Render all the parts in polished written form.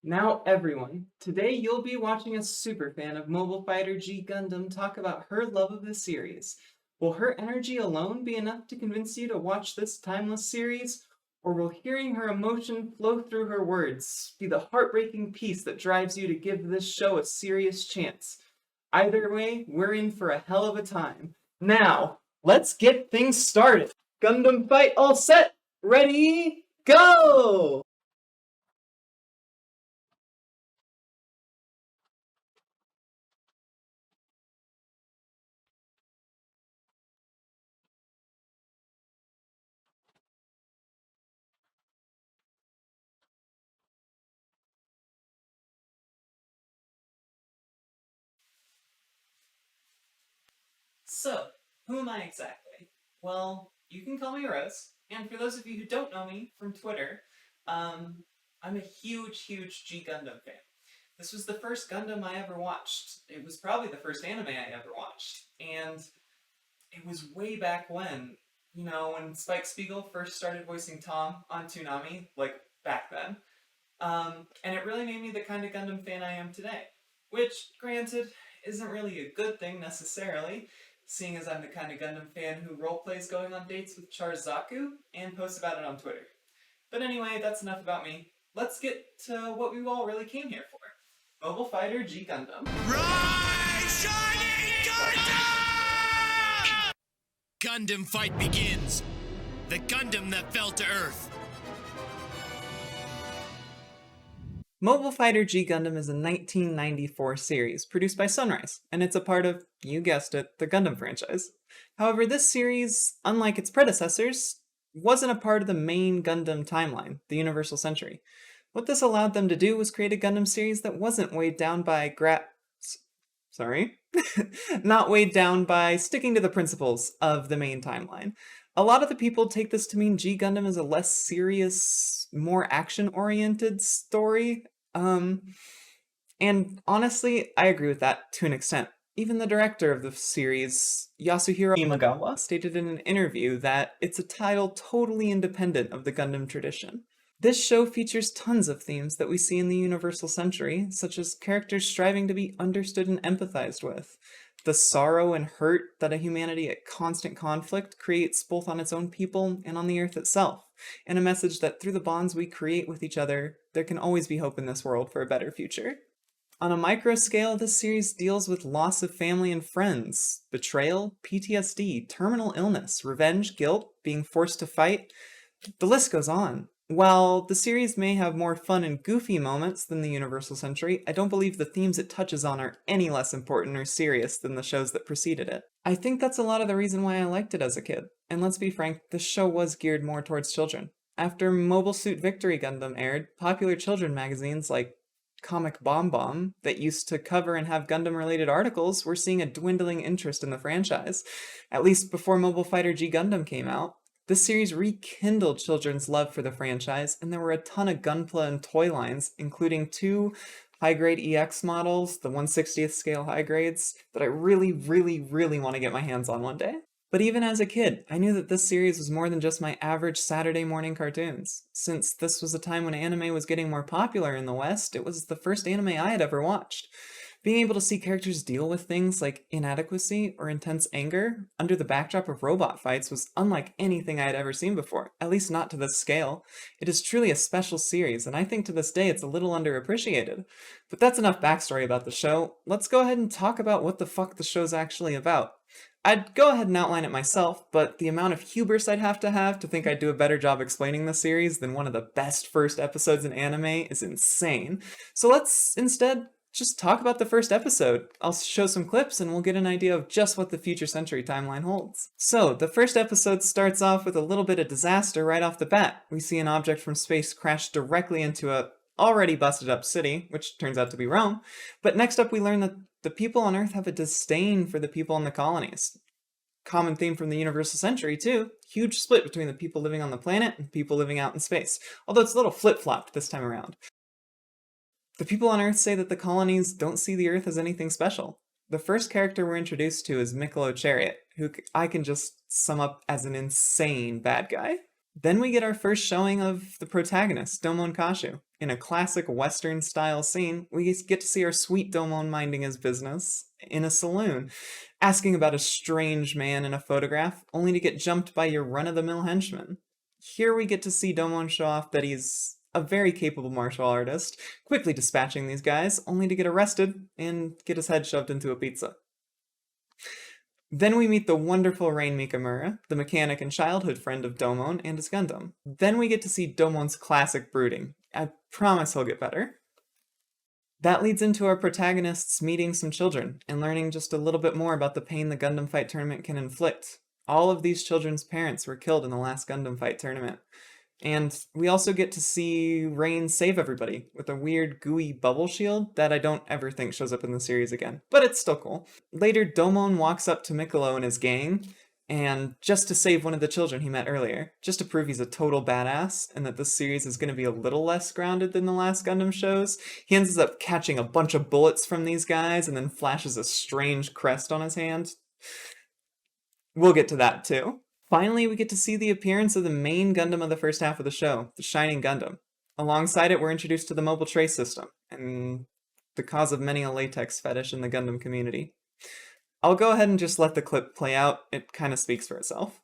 Now everyone, today you'll be watching a superfan of Mobile Fighter G Gundam talk about her love of the series. Will her energy alone be enough to convince you to watch this timeless series? Or will hearing her emotion flow through her words be the heartbreaking piece that drives you to give this show a serious chance? Either way, we're in for a hell of a time. Now, let's get things started. Gundam fight all set, ready, go! So, who am I exactly? Well, you can call me Rose, and for those of you who don't know me from Twitter, um, I'm a huge G Gundam fan. This was the first Gundam I ever watched. It was probably the first anime I ever watched, and it was way back when, when Spike Spiegel first started voicing Tom on Toonami, like back then. And it really made me the kind of Gundam fan I am today. Which, granted, isn't really a good thing necessarily, seeing as I'm the kind of Gundam fan who roleplays going on dates with Charzaku and posts about it on Twitter. But anyway, that's enough about me. Let's get to what we all really came here for. Mobile Fighter G Gundam. Rise, Shining Gundam! Gundam fight begins. The Gundam that fell to Earth. Mobile Fighter G Gundam is a 1994 series produced by Sunrise, and it's a part of, you guessed it, the Gundam franchise. However, this series, unlike its predecessors, wasn't a part of the main Gundam timeline, the Universal Century. What this allowed them to do was create a Gundam series that wasn't weighed down by sorry? Not weighed down by sticking to the principles of the main timeline. A lot of the people take this to mean G Gundam is a less serious, more action-oriented story. And honestly, I agree with that to an extent. Even the director of the series, Yasuhiro Imagawa, stated in an interview that it's a title totally independent of the Gundam tradition. This show features tons of themes that we see in the Universal Century, such as characters striving to be understood and empathized with, the sorrow and hurt that a humanity at constant conflict creates both on its own people and on the Earth itself, and a message that through the bonds we create with each other, there can always be hope in this world for a better future. On a micro scale, this series deals with loss of family and friends, betrayal, PTSD, terminal illness, revenge, guilt, being forced to fight. The list goes on. While the series may have more fun and goofy moments than the Universal Century, I don't believe the themes it touches on are any less important or serious than the shows that preceded it. I think that's a lot of the reason why I liked it as a kid. And let's be frank, this show was geared more towards children. After Mobile Suit Victory Gundam aired, popular children magazines like Comic Bomb Bomb that used to cover and have Gundam related articles were seeing a dwindling interest in the franchise, at least before Mobile Fighter G Gundam came out. This series rekindled children's love for the franchise, and there were a ton of Gunpla and toy lines, including two high-grade EX models, the 1/60th scale high grades, that I really want to get my hands on one day. But even as a kid, I knew that this series was more than just my average Saturday morning cartoons. Since this was a time when anime was getting more popular in the West, it was the first anime I had ever watched. Being able to see characters deal with things like inadequacy or intense anger under the backdrop of robot fights was unlike anything I had ever seen before, at least not to this scale. It is truly a special series, and I think to this day it's a little underappreciated. But that's enough backstory about the show. Let's go ahead and talk about what the fuck the show's actually about. I'd go ahead and outline it myself, but the amount of hubris I'd have to think I'd do a better job explaining the series than one of the best first episodes in anime is insane. So let's instead just talk about the first episode. I'll show some clips and we'll get an idea of just what the future century timeline holds. So, the first episode starts off with a little bit of disaster right off the bat. We see an object from space crash directly into a already busted up city, which turns out to be Rome. But next up we learn that the people on Earth have a disdain for the people in the colonies. Common theme from the Universal Century, too. Huge split between the people living on the planet and people living out in space. Although it's a little flip-flopped this time around. The people on Earth say that the colonies don't see the Earth as anything special. The first character we're introduced to is Mikkelo Chariot, who I can just sum up as an insane bad guy. Then we get our first showing of the protagonist, Domon Kashu. In a classic Western-style scene, we get to see our sweet Domon minding his business in a saloon, asking about a strange man in a photograph, only to get jumped by your run-of-the-mill henchman. Here we get to see Domon show off that he's a very capable martial artist, quickly dispatching these guys, only to get arrested and get his head shoved into a pizza. Then we meet the wonderful Rain Mikamura, the mechanic and childhood friend of Domon and his Gundam. Then we get to see Domon's classic brooding. I promise he'll get better. That leads into our protagonists meeting some children and learning just a little bit more about the pain the Gundam Fight Tournament can inflict. All of these children's parents were killed in the last Gundam Fight Tournament. And we also get to see Rain save everybody with a weird gooey bubble shield that I don't ever think shows up in the series again, but it's still cool. Later, Domon walks up to Mikolo and his gang, and just to save one of the children he met earlier, just to prove he's a total badass and that this series is going to be a little less grounded than the last Gundam shows, he ends up catching a bunch of bullets from these guys and then flashes a strange crest on his hand. We'll get to that too. Finally, we get to see the appearance of the main Gundam of the first half of the show, the Shining Gundam. Alongside it, we're introduced to the mobile trace system, and the cause of many a latex fetish in the Gundam community. I'll go ahead and just let the clip play out, it kind of speaks for itself.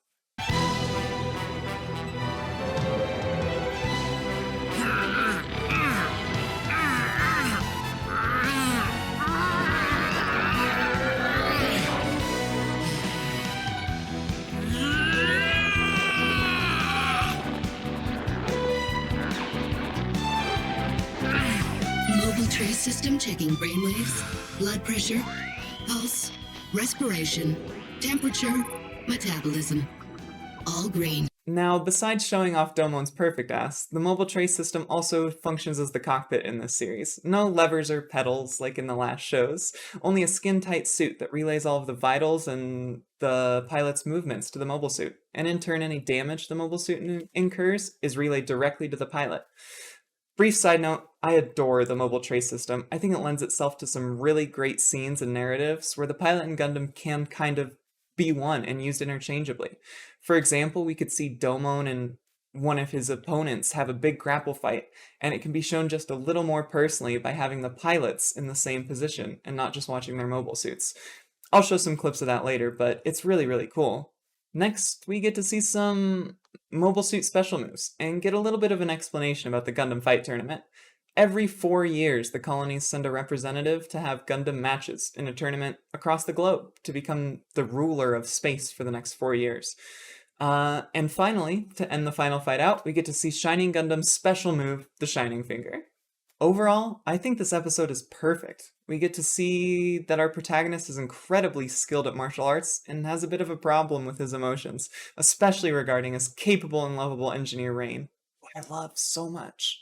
Mobile trace system checking brainwaves, blood pressure, pulse, respiration, temperature, metabolism. All green. Now, besides showing off Domon's perfect ass, the mobile trace system also functions as the cockpit in this series. No levers or pedals like in the last shows, only a skin-tight suit that relays all of the vitals and the pilot's movements to the mobile suit, and in turn any damage the mobile suit incurs is relayed directly to the pilot. Brief side note, I adore the mobile trace system. I think it lends itself to some really great scenes and narratives where the pilot and Gundam can kind of be one and used interchangeably. For example, we could see Domon and one of his opponents have a big grapple fight, and it can be shown just a little more personally by having the pilots in the same position and not just watching their mobile suits. I'll show some clips of that later, but it's really, really cool. Next, we get to see some mobile suit special moves and get a little bit of an explanation about the Gundam Fight Tournament. Every 4 years, the colonies send a representative to have Gundam matches in a tournament across the globe to become the ruler of space for the next 4 years. And finally, to end the final fight out, we get to see Shining Gundam's special move, the Shining Finger. Overall, I think this episode is perfect. We get to see that our protagonist is incredibly skilled at martial arts and has a bit of a problem with his emotions, especially regarding his capable and lovable engineer Rain, who I love so much.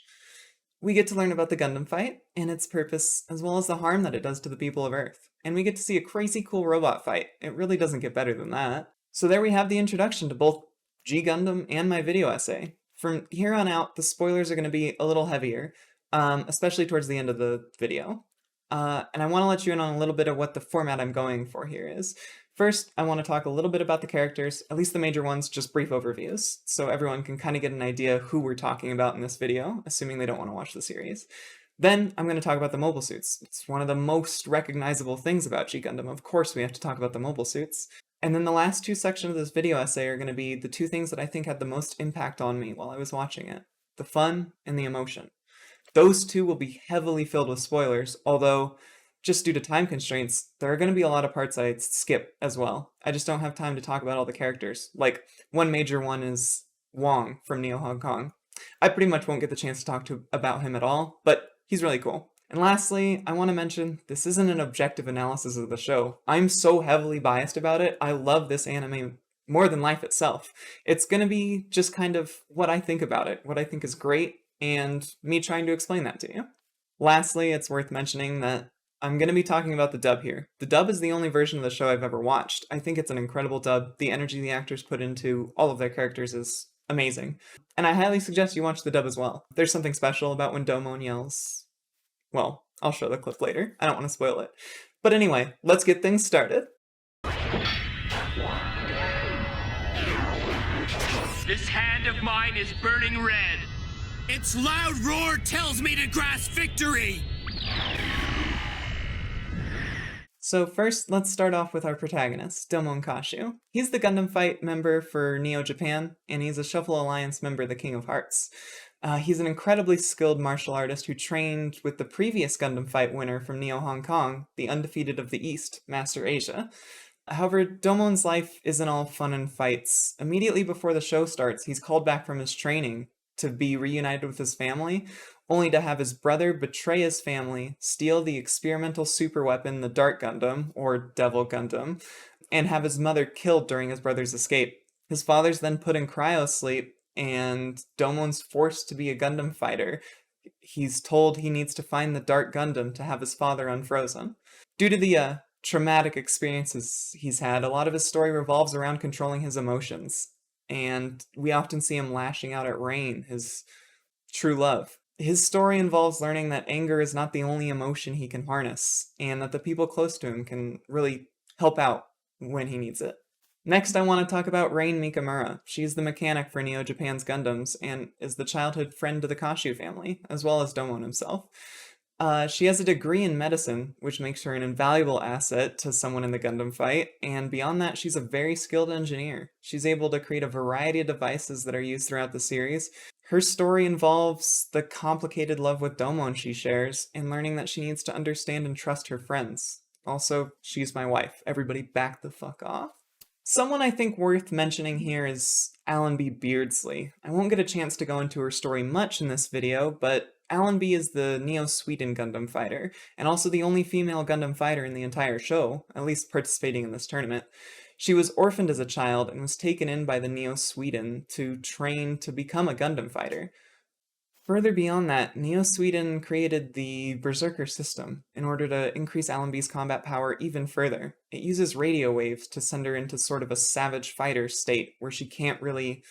We get to learn about the Gundam fight and its purpose, as well as the harm that it does to the people of Earth. And we get to see a crazy cool robot fight. It really doesn't get better than that. So there we have the introduction to both G Gundam and my video essay. From here on out, the spoilers are going to be a little heavier, especially towards the end of the video. And I want to let you in on a little bit of what the format I'm going for here is. First, I want to talk a little bit about the characters, at least the major ones, just brief overviews, so everyone can kind of get an idea who we're talking about in this video, assuming they don't want to watch the series. Then, I'm going to talk about the mobile suits. It's one of the most recognizable things about G Gundam. Of course we have to talk about the mobile suits. And then the last two sections of this video essay are going to be the two things that I think had the most impact on me while I was watching it. The fun and the emotion. Those two will be heavily filled with spoilers, although, just due to time constraints, there are going to be a lot of parts I skip as well. I just don't have time to talk about all the characters. Like, one major one is Wong from Neo Hong Kong. I pretty much won't get the chance to talk about him at all, but he's really cool. And lastly, I want to mention, this isn't an objective analysis of the show. I'm so heavily biased about it. I love this anime more than life itself. It's going to be just kind of what I think about it, what I think is great, and me trying to explain that to you. Lastly, it's worth mentioning that I'm going to be talking about the dub here. The dub is the only version of the show I've ever watched. I think it's an incredible dub. The energy the actors put into all of their characters is amazing. And I highly suggest you watch the dub as well. There's something special about when Domon yells. Well, I'll show the clip later. I don't want to spoil it. But anyway, let's get things started. This hand of mine is burning red. Its loud roar tells me to grasp victory! So first, let's start off with our protagonist, Domon Kashu. He's the Gundam Fight member for Neo Japan, and he's a Shuffle Alliance member, the King of Hearts. He's an incredibly skilled martial artist who trained with the previous Gundam Fight winner from Neo Hong Kong, the undefeated of the East, Master Asia. However, Domon's life isn't all fun and fights. Immediately before the show starts, he's called back from his training to be reunited with his family, only to have his brother betray his family, steal the experimental superweapon, the Dark Gundam, or Devil Gundam, and have his mother killed during his brother's escape. His father's then put in cryosleep, and Domon's forced to be a Gundam fighter. He's told he needs to find the Dark Gundam to have his father unfrozen. Due to the traumatic experiences he's had, a lot of his story revolves around controlling his emotions, and we often see him lashing out at Rain, his true love. His story involves learning that anger is not the only emotion he can harness, and that the people close to him can really help out when he needs it. Next, I want to talk about Rain Mikamura. She's the mechanic for Neo Japan's Gundams, and is the childhood friend to the Kashu family, as well as Domon himself. She has a degree in medicine, which makes her an invaluable asset to someone in the Gundam fight, and beyond that, she's a very skilled engineer. She's able to create a variety of devices that are used throughout the series. Her story involves the complicated love with Domon she shares, and learning that she needs to understand and trust her friends. Also, she's my wife. Everybody back the fuck off. Someone I think worth mentioning here is Allenby Beardsley. I won't get a chance to go into her story much in this video, but Allenby is the Neo-Sweden Gundam fighter, and also the only female Gundam fighter in the entire show, at least participating in this tournament. She was orphaned as a child and was taken in by the Neo-Sweden to train to become a Gundam fighter. Further beyond that, Neo-Sweden created the Berserker system in order to increase Allenby's combat power even further. It uses radio waves to send her into sort of a savage fighter state where she can't really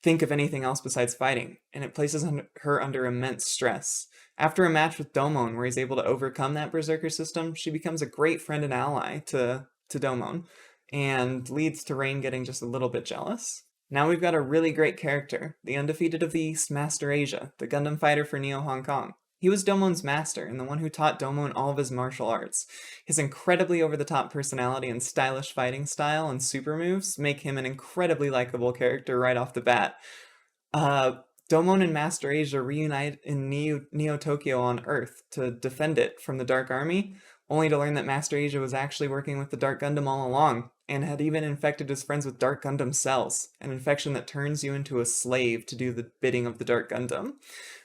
think of anything else besides fighting, and it places her under immense stress. After a match with Domon where he's able to overcome that Berserker system, she becomes a great friend and ally to Domon, and leads to Rain getting just a little bit jealous. Now we've got a really great character, the undefeated of the East, Master Asia, the Gundam fighter for Neo Hong Kong. He was Domon's master, and the one who taught Domon all of his martial arts. His incredibly over-the-top personality and stylish fighting style and super moves make him an incredibly likable character right off the bat. Domon and Master Asia reunite in Neo Tokyo on Earth to defend it from the Dark Army, only to learn that Master Asia was actually working with the Dark Gundam all along, and had even infected his friends with Dark Gundam cells, an infection that turns you into a slave to do the bidding of the Dark Gundam.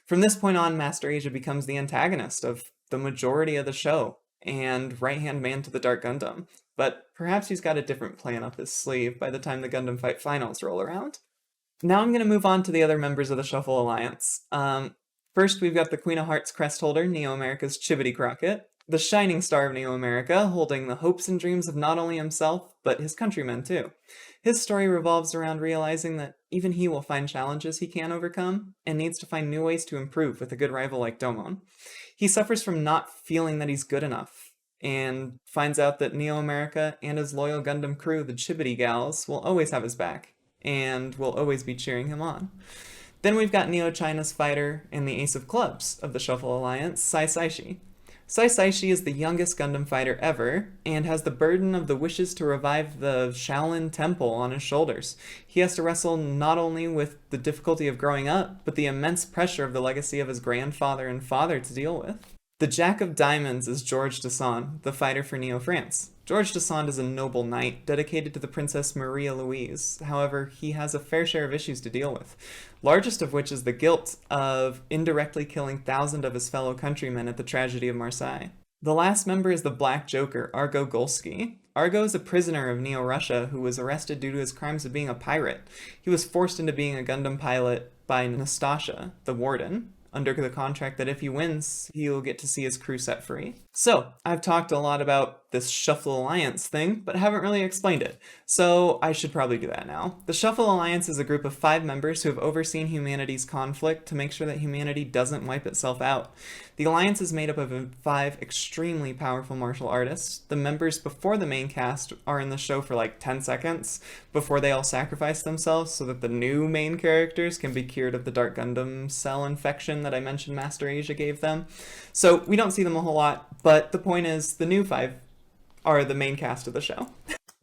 From this point on, Master Asia becomes the antagonist of the majority of the show, and right-hand man to the Dark Gundam. But perhaps he's got a different plan up his sleeve by the time the Gundam Fight finals roll around. Now I'm going to move on to the other members of the Shuffle Alliance. First, we've got the Queen of Hearts crest holder, Neo America's Chibity Crockett, the shining star of Neo America, holding the hopes and dreams of not only himself, but his countrymen too. His story revolves around realizing that even he will find challenges he can't overcome, and needs to find new ways to improve with a good rival like Domon. He suffers from not feeling that he's good enough, and finds out that Neo America and his loyal Gundam crew, the Chibity Gals, will always have his back, and will always be cheering him on. Then we've got Neo China's fighter and the ace of clubs of the Shuffle Alliance, Sai Saishi. Sai Saishi is the youngest Gundam fighter ever, and has the burden of the wishes to revive the Shaolin Temple on his shoulders. He has to wrestle not only with the difficulty of growing up, but the immense pressure of the legacy of his grandfather and father to deal with. The Jack of Diamonds is Georges Descend, the fighter for Neo France. Georges Descend is a noble knight, dedicated to the Princess Maria Louise. However, he has a fair share of issues to deal with, largest of which is the guilt of indirectly killing thousands of his fellow countrymen at the tragedy of Marseille. The last member is the Black Joker, Argo Golsky. Argo is a prisoner of Neo-Russia who was arrested due to his crimes of being a pirate. He was forced into being a Gundam pilot by Nastasha, the warden, under the contract that if he wins, he'll get to see his crew set free. So, I've talked a lot about about this Shuffle Alliance thing, but haven't really explained it, so I should probably do that now. The Shuffle Alliance is a group of 5 members who have overseen humanity's conflict to make sure that humanity doesn't wipe itself out. The Alliance is made up of 5 extremely powerful martial artists. The members before the main cast are in the show for like 10 seconds before they all sacrifice themselves so that the new main characters can be cured of the Dark Gundam cell infection that I mentioned Master Asia gave them. So we don't see them a whole lot, but the point is the new 5 are the main cast of the show.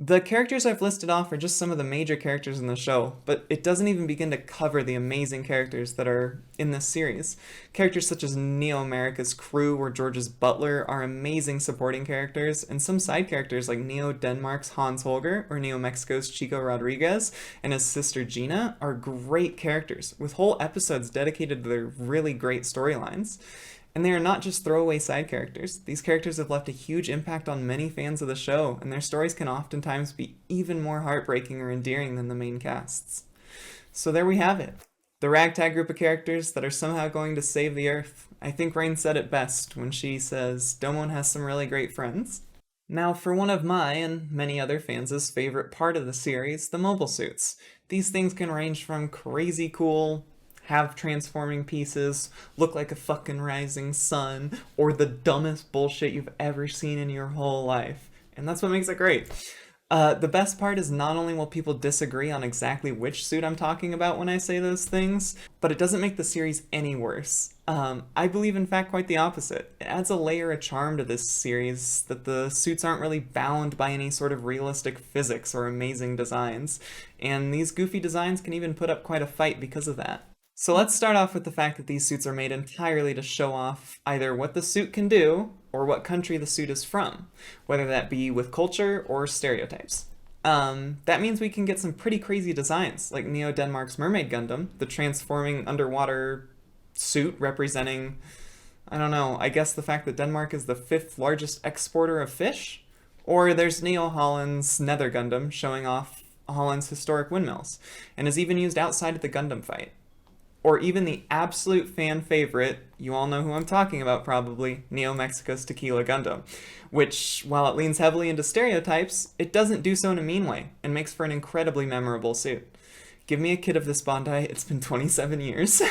The characters I've listed off are just some of the major characters in the show, but it doesn't even begin to cover the amazing characters that are in this series. Characters such as Neo America's crew or George's butler are amazing supporting characters, and some side characters like Neo Denmark's Hans Holger or Neo Mexico's Chico Rodriguez and his sister Gina are great characters, with whole episodes dedicated to their really great storylines. And they are not just throwaway side characters. These characters have left a huge impact on many fans of the show, and their stories can oftentimes be even more heartbreaking or endearing than the main casts. So there we have it. The ragtag group of characters that are somehow going to save the Earth. I think Rain said it best when she says, Domon has some really great friends. Now for one of my, and many other fans' favorite part of the series, the mobile suits. These things can range from crazy cool, have transforming pieces, look like a fucking rising sun, or the dumbest bullshit you've ever seen in your whole life. And that's what makes it great. The best part is not only will people disagree on exactly which suit I'm talking about when I say those things, but it doesn't make the series any worse. I believe in fact quite the opposite. It adds a layer of charm to this series that the suits aren't really bound by any sort of realistic physics or amazing designs, and these goofy designs can even put up quite a fight because of that. So let's start off with the fact that these suits are made entirely to show off either what the suit can do or what country the suit is from, whether that be with culture or stereotypes. That means we can get some pretty crazy designs, like Neo Denmark's Mermaid Gundam, the transforming underwater suit representing, I don't know, I guess the fact that Denmark is the 5th largest exporter of fish? Or there's Neo Holland's Nether Gundam showing off Holland's historic windmills, and is even used outside of the Gundam fight. Or even the absolute fan favorite, you all know who I'm talking about probably, Neo Mexico's Tequila Gundam, which, while it leans heavily into stereotypes, it doesn't do so in a mean way, and makes for an incredibly memorable suit. Give me a kid of this Bandai, it's been 27 years.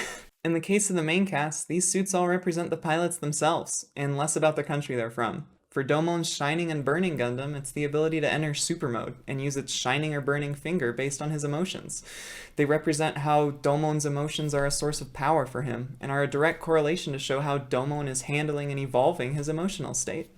In the case of the main cast, these suits all represent the pilots themselves, and less about the country they're from. For Domon's Shining and Burning Gundam, it's the ability to enter super mode and use its shining or burning finger based on his emotions. They represent how Domon's emotions are a source of power for him, and are a direct correlation to show how Domon is handling and evolving his emotional state.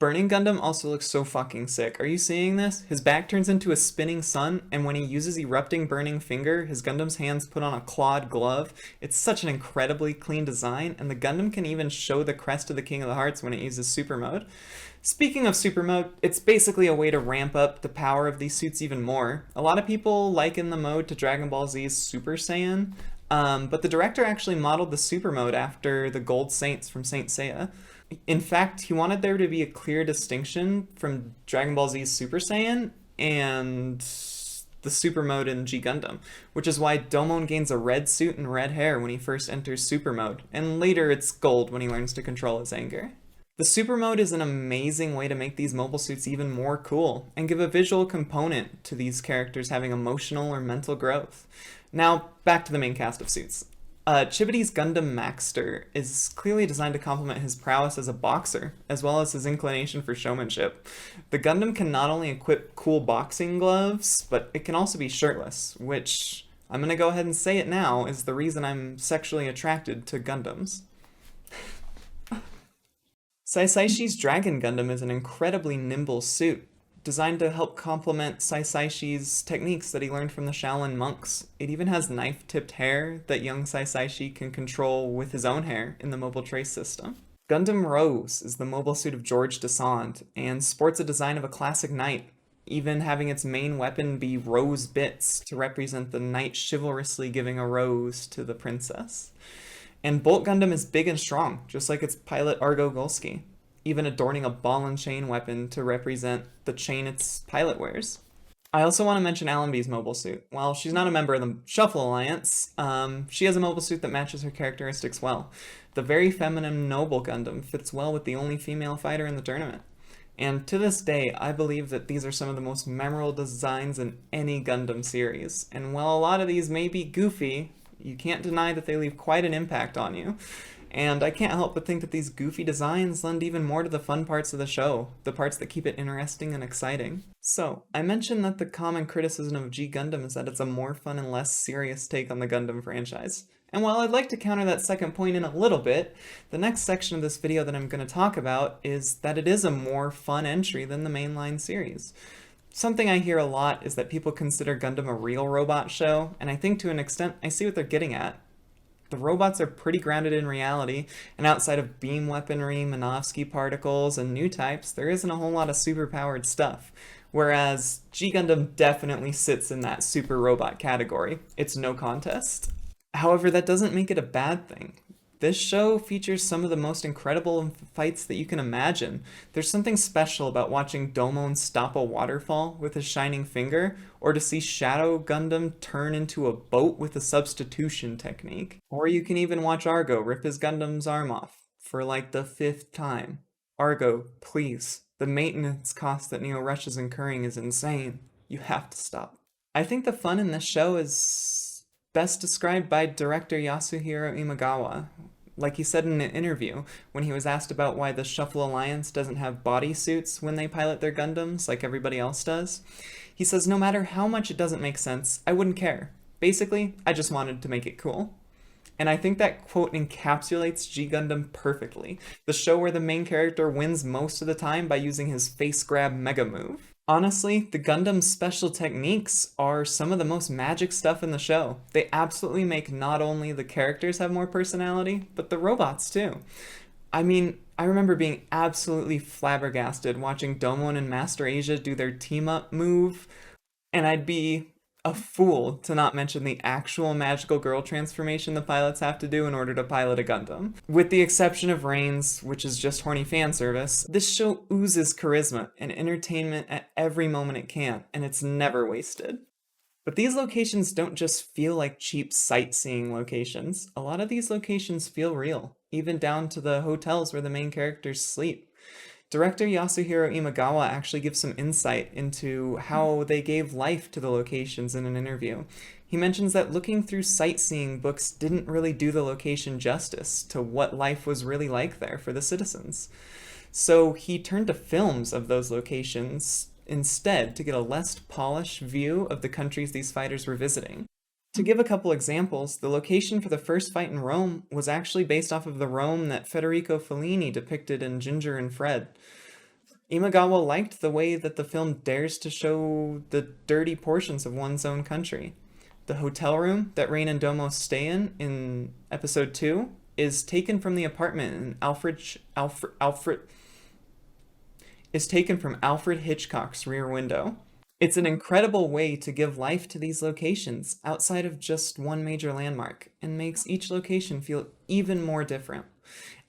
Burning Gundam also looks so fucking sick. Are you seeing this? His back turns into a spinning sun, and when he uses erupting burning finger, his Gundam's hands put on a clawed glove. It's such an incredibly clean design, and the Gundam can even show the crest of the King of the Hearts when it uses super mode. Speaking of super mode, it's basically a way to ramp up the power of these suits even more. A lot of people liken the mode to Dragon Ball Z's Super Saiyan, but the director actually modeled the super mode after the Gold Saints from Saint Seiya. In fact, he wanted there to be a clear distinction from Dragon Ball Z's Super Saiyan and the super mode in G Gundam, which is why Domon gains a red suit and red hair when he first enters super mode, and later it's gold when he learns to control his anger. The super mode is an amazing way to make these mobile suits even more cool, and give a visual component to these characters having emotional or mental growth. Now, back to the main cast of suits. Chibity's Gundam Maxter is clearly designed to complement his prowess as a boxer, as well as his inclination for showmanship. The Gundam can not only equip cool boxing gloves, but it can also be shirtless, which, I'm gonna go ahead and say it now, is the reason I'm sexually attracted to Gundams. Saisaishi's Dragon Gundam is an incredibly nimble suit, designed to help complement Saisaishi's techniques that he learned from the Shaolin monks. It even has knife-tipped hair that young Saisaishi can control with his own hair in the mobile trace system. Gundam Rose is the mobile suit of George Descend, and sports a design of a classic knight, even having its main weapon be rose bits to represent the knight chivalrously giving a rose to the princess. And Bolt Gundam is big and strong, just like its pilot Argo Golski, even adorning a ball and chain weapon to represent the chain its pilot wears. I also want to mention Allenby's mobile suit. While she's not a member of the Shuffle Alliance, she has a mobile suit that matches her characteristics well. The very feminine Noble Gundam fits well with the only female fighter in the tournament. And to this day, I believe that these are some of the most memorable designs in any Gundam series. And while a lot of these may be goofy, you can't deny that they leave quite an impact on you. And I can't help but think that these goofy designs lend even more to the fun parts of the show, the parts that keep it interesting and exciting. So, I mentioned that the common criticism of G Gundam is that it's a more fun and less serious take on the Gundam franchise. And while I'd like to counter that second point in a little bit, the next section of this video that I'm going to talk about is that it is a more fun entry than the mainline series. Something I hear a lot is that people consider Gundam a real robot show, and I think to an extent I see what they're getting at. The robots are pretty grounded in reality, and outside of beam weaponry, Minovsky particles, and new types, there isn't a whole lot of superpowered stuff. Whereas G Gundam definitely sits in that super robot category. It's no contest. However, that doesn't make it a bad thing. This show features some of the most incredible fights that you can imagine. There's something special about watching Domon stop a waterfall with his shining finger, or to see Shadow Gundam turn into a boat with a substitution technique. Or you can even watch Argo rip his Gundam's arm off, for like the 5th time. Argo, please. The maintenance cost that Neo Rush is incurring is insane. You have to stop. I think the fun in this show is best described by director Yasuhiro Imagawa. Like he said in an interview, when he was asked about why the Shuffle Alliance doesn't have bodysuits when they pilot their Gundams like everybody else does, he says, no matter how much it doesn't make sense, I wouldn't care. Basically, I just wanted to make it cool. And I think that quote encapsulates G Gundam perfectly, the show where the main character wins most of the time by using his face grab mega move. Honestly, the Gundam's special techniques are some of the most magic stuff in the show. They absolutely make not only the characters have more personality, but the robots too. I mean, I remember being absolutely flabbergasted watching Domon and Master Asia do their team-up move, and I'd be a fool to not mention the actual magical girl transformation the pilots have to do in order to pilot a Gundam. With the exception of Reigns, which is just horny fan service, this show oozes charisma and entertainment at every moment it can, and it's never wasted. But these locations don't just feel like cheap sightseeing locations. A lot of these locations feel real, even down to the hotels where the main characters sleep. Director Yasuhiro Imagawa actually gives some insight into how they gave life to the locations in an interview. He mentions that looking through sightseeing books didn't really do the location justice to what life was really like there for the citizens. So he turned to films of those locations instead to get a less polished view of the countries these fighters were visiting. To give a couple examples, the location for the first fight in Rome was actually based off of the Rome that Federico Fellini depicted in Ginger and Fred. Imagawa liked the way that the film dares to show the dirty portions of one's own country. The hotel room that Rain and Domo stay in episode 2 is taken from the apartment in Alfred Hitchcock's Rear Window. It's an incredible way to give life to these locations outside of just one major landmark, and makes each location feel even more different.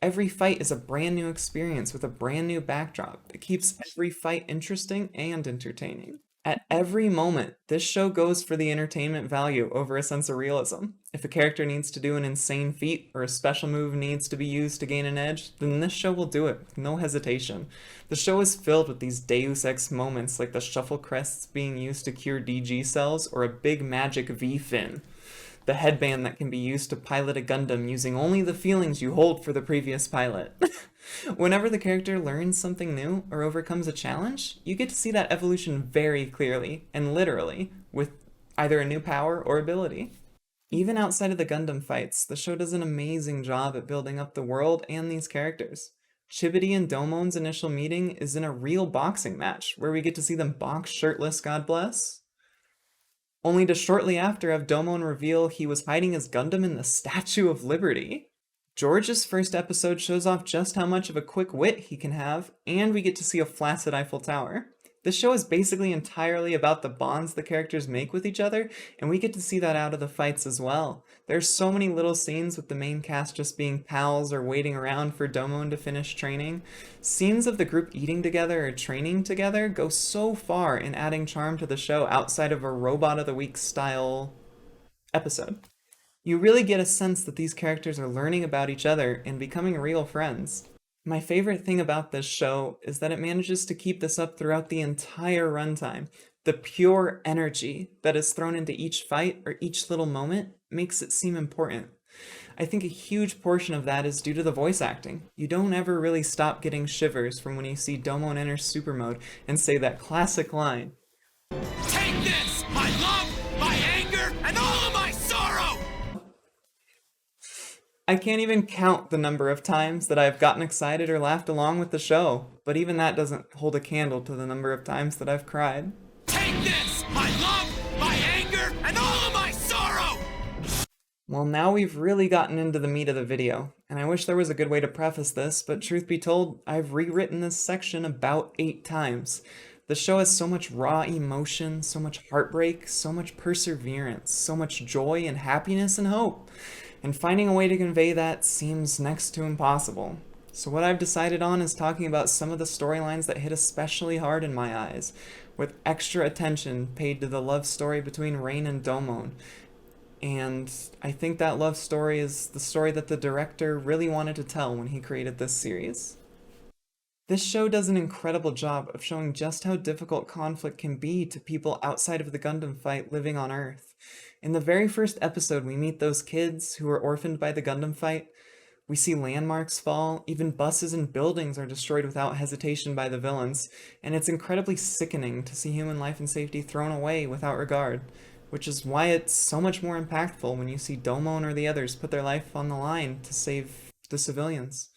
Every fight is a brand new experience with a brand new backdrop that keeps every fight interesting and entertaining. At every moment, this show goes for the entertainment value over a sense of realism. If a character needs to do an insane feat or a special move needs to be used to gain an edge, then this show will do it with no hesitation. The show is filled with these Deus Ex moments like the shuffle crests being used to cure DG cells or a big magic V-fin, the headband that can be used to pilot a Gundam using only the feelings you hold for the previous pilot. Whenever the character learns something new or overcomes a challenge, you get to see that evolution very clearly and literally with either a new power or ability. Even outside of the Gundam fights, the show does an amazing job at building up the world and these characters. Chibity and Domon's initial meeting is in a real boxing match where we get to see them box shirtless, God bless. Only to shortly after have Domon reveal he was hiding his Gundam in the Statue of Liberty. George's first episode shows off just how much of a quick wit he can have, and we get to see a flaccid Eiffel Tower. This show is basically entirely about the bonds the characters make with each other, and we get to see that out of the fights as well. There's so many little scenes with the main cast just being pals or waiting around for Domon to finish training. Scenes of the group eating together or training together go so far in adding charm to the show outside of a Robot of the Week style episode. You really get a sense that these characters are learning about each other and becoming real friends. My favorite thing about this show is that it manages to keep this up throughout the entire runtime. The pure energy that is thrown into each fight or each little moment makes it seem important. I think a huge portion of that is due to the voice acting. You don't ever really stop getting shivers from when you see Domon enter super mode and say that classic line, Take this! My love, my anger, and all of my sorrow! I can't even count the number of times that I've gotten excited or laughed along with the show, but even that doesn't hold a candle to the number of times that I've cried. Take this! My love, my anger, and all of my sorrow! Well, now we've really gotten into the meat of the video, and I wish there was a good way to preface this, but truth be told, I've rewritten this section about 8 times. The show has so much raw emotion, so much heartbreak, so much perseverance, so much joy and happiness and hope. And finding a way to convey that seems next to impossible. So what I've decided on is talking about some of the storylines that hit especially hard in my eyes, with extra attention paid to the love story between Rain and Domon. And I think that love story is the story that the director really wanted to tell when he created this series. This show does an incredible job of showing just how difficult conflict can be to people outside of the Gundam fight living on Earth. In the very first episode, we meet those kids who were orphaned by the Gundam fight. We see landmarks fall, even buses and buildings are destroyed without hesitation by the villains, and it's incredibly sickening to see human life and safety thrown away without regard, which is why it's so much more impactful when you see Domon or the others put their life on the line to save the civilians.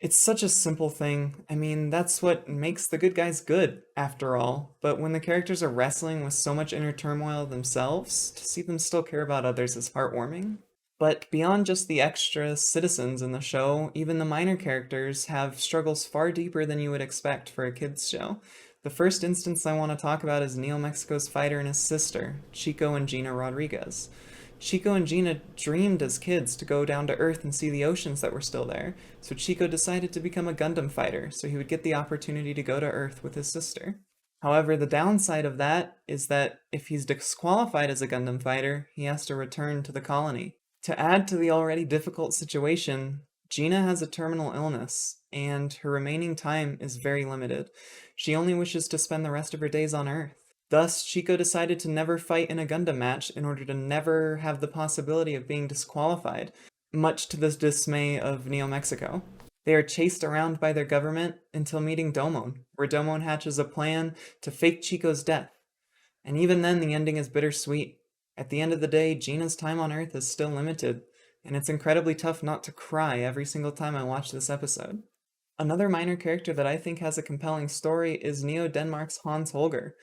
It's such a simple thing. I mean, that's what makes the good guys good, after all. But when the characters are wrestling with so much inner turmoil themselves, to see them still care about others is heartwarming. But beyond just the extra citizens in the show, even the minor characters have struggles far deeper than you would expect for a kids show. The first instance I want to talk about is Neo Mexico's fighter and his sister, Chico and Gina Rodriguez. Chico and Gina dreamed as kids to go down to Earth and see the oceans that were still there, so Chico decided to become a Gundam fighter so he would get the opportunity to go to Earth with his sister. However, the downside of that is that if he's disqualified as a Gundam fighter, he has to return to the colony. To add to the already difficult situation, Gina has a terminal illness, and her remaining time is very limited. She only wishes to spend the rest of her days on Earth. Thus, Chico decided to never fight in a Gundam match in order to never have the possibility of being disqualified, much to the dismay of Neo Mexico. They are chased around by their government until meeting Domon, where Domon hatches a plan to fake Chico's death. And even then, the ending is bittersweet. At the end of the day, Gina's time on Earth is still limited, and it's incredibly tough not to cry every single time I watch this episode. Another minor character that I think has a compelling story is Neo Denmark's Hans Holger.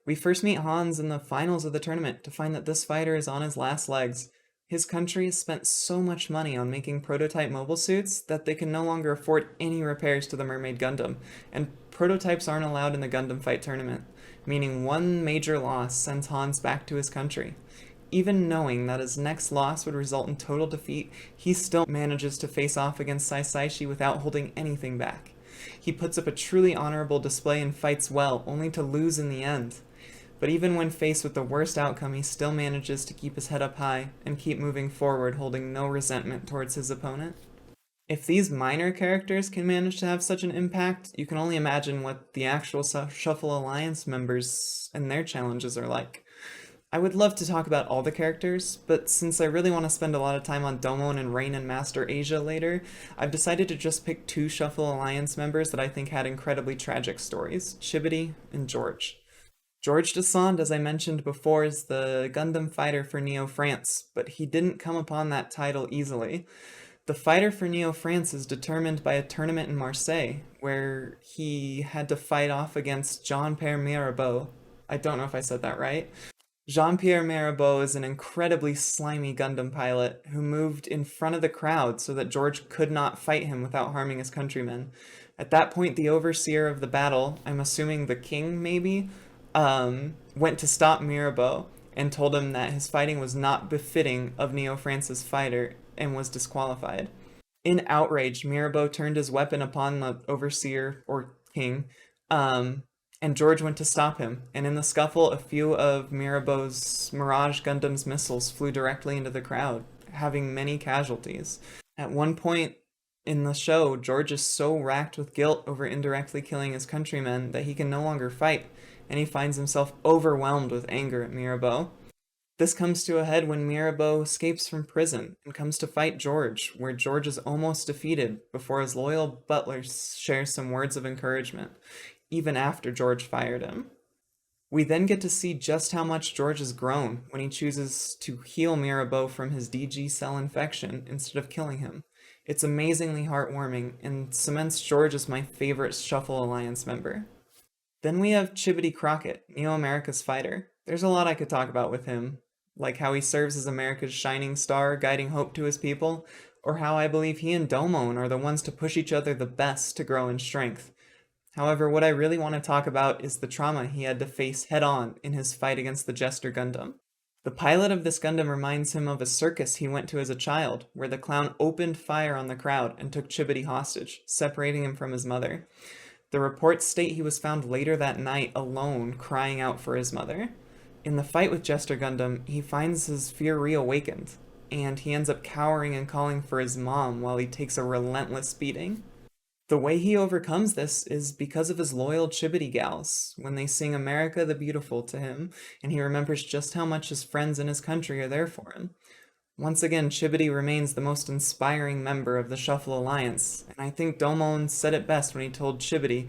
We first meet Hans in the finals of the tournament to find that this fighter is on his last legs. His country has spent so much money on making prototype mobile suits that they can no longer afford any repairs to the Mermaid Gundam, and prototypes aren't allowed in the Gundam fight tournament, meaning one major loss sends Hans back to his country. Even knowing that his next loss would result in total defeat, he still manages to face off against Saisaishi without holding anything back. He puts up a truly honorable display and fights well, only to lose in the end. But even when faced with the worst outcome, he still manages to keep his head up high and keep moving forward, holding no resentment towards his opponent. If these minor characters can manage to have such an impact, you can only imagine what the actual Shuffle Alliance members and their challenges are like. I would love to talk about all the characters, but since I really want to spend a lot of time on Domon and Rain and Master Asia later, I've decided to just pick 2 Shuffle Alliance members that I think had incredibly tragic stories, Chibity and George. George Descend, as I mentioned before, is the Gundam fighter for Neo France, but he didn't come upon that title easily. The fighter for Neo France is determined by a tournament in Marseille, where he had to fight off against Jean-Pierre Mirabeau. I don't know if I said that right. Jean-Pierre Mirabeau is an incredibly slimy Gundam pilot who moved in front of the crowd so that George could not fight him without harming his countrymen. At that point, the overseer of the battle, I'm assuming the king maybe, went to stop Mirabeau and told him that his fighting was not befitting of Neo France's fighter and was disqualified. In outrage, Mirabeau turned his weapon upon the overseer, or king, and George went to stop him, and in the scuffle, a few of Mirabeau's Mirage Gundam's missiles flew directly into the crowd, having many casualties. At one point, In the show, George is so racked with guilt over indirectly killing his countrymen that he can no longer fight, and he finds himself overwhelmed with anger at Mirabeau. This comes to a head when Mirabeau escapes from prison and comes to fight George, where George is almost defeated before his loyal butler shares some words of encouragement, even after George fired him. We then get to see just how much George has grown when he chooses to heal Mirabeau from his DG cell infection instead of killing him. It's amazingly heartwarming and cements George as my favorite Shuffle Alliance member. Then we have Chibity Crockett, Neo America's fighter. There's a lot I could talk about with him, like how he serves as America's shining star, guiding hope to his people, or how I believe he and Domon are the ones to push each other the best to grow in strength. However, what I really want to talk about is the trauma he had to face head-on in his fight against the Jester Gundam. The pilot of this Gundam reminds him of a circus he went to as a child, where the clown opened fire on the crowd and took Chibity hostage, separating him from his mother. The reports state he was found later that night alone, crying out for his mother. In the fight with Jester Gundam, he finds his fear reawakened, and he ends up cowering and calling for his mom while he takes a relentless beating. The way he overcomes this is because of his loyal Chibity gals, when they sing America the Beautiful to him, and he remembers just how much his friends in his country are there for him. Once again, Chibity remains the most inspiring member of the Shuffle Alliance, and I think Domon said it best when he told Chibity,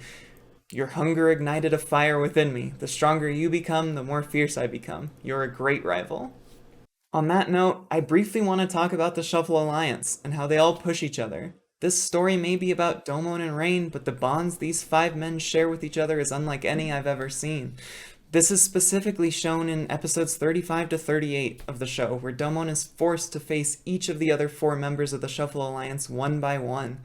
"Your hunger ignited a fire within me. The stronger you become, the more fierce I become. You're a great rival." On that note, I briefly want to talk about the Shuffle Alliance, and how they all push each other. This story may be about Domon and Rain, but the bonds these 5 men share with each other is unlike any I've ever seen. This is specifically shown in episodes 35 to 38 of the show, where Domon is forced to face each of the other 4 members of the Shuffle Alliance one by one.